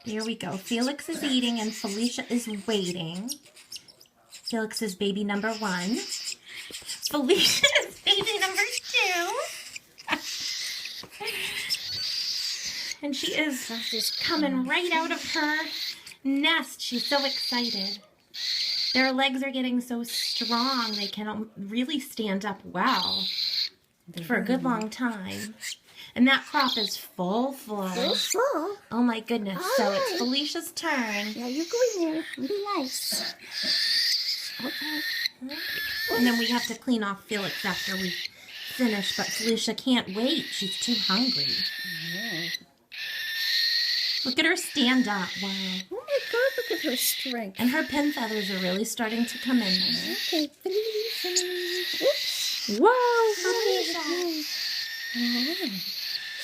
Here we go. Felix is eating and Felicia is waiting. Felix is baby number 1. Felicia is baby number 2. And she is just coming right out of her nest. She's so excited. Their legs are getting so strong. They can really stand up well for a good long time. And that crop is full. Full? Oh my goodness. So it's Felicia's turn. Now you go in there and be nice. Okay. And then we have to clean off Felix after we finish. But Felicia can't wait. She's too hungry. Look at her stand up. Wow. Oh my God, look at her strength. And her pin feathers are really starting to come in. Okay, Felicia. Oops. Whoa, Felicia.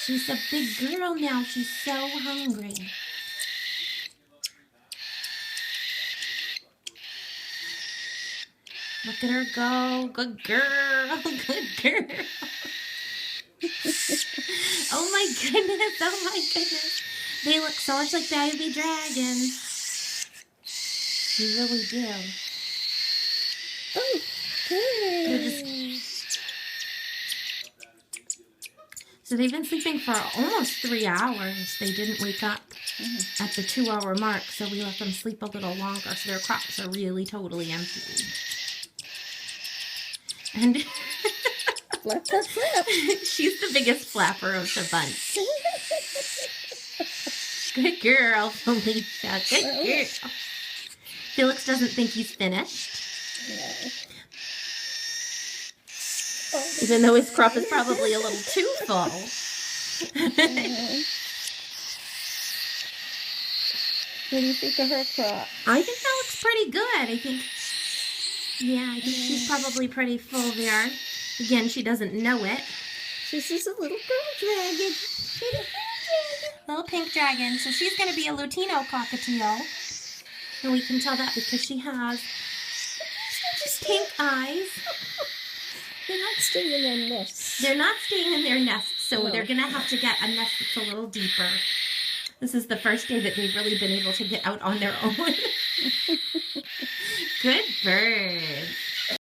She's a big girl now. She's so hungry. Look at her go. Good girl. Good girl. Oh my goodness. Oh my goodness. They look so much like baby dragons. They really do. Oh, good. So they've been sleeping for almost 3 hours. They didn't wake up at the 2-hour mark, so we let them sleep a little longer. So their crops are really totally empty. And Flap, flap, flap. she's the biggest flapper of the bunch. Good girl, Felicia. Good girl. Felix doesn't think he's finished. Even though his crop is probably a little too full. What do you think of her crop? I think that looks pretty good. I think she's probably pretty full there. Again, she doesnn't know it. She's just a little girl dragon. Little pink dragon. So she's going to be a Latino cockatiel. And we can tell that because she has pink eyes. They're not staying in their nests. They're not staying in their nests, so No. they're going to have to get a nest that's a little deeper. This is the first day that they've really been able to get out on their own. Good bird.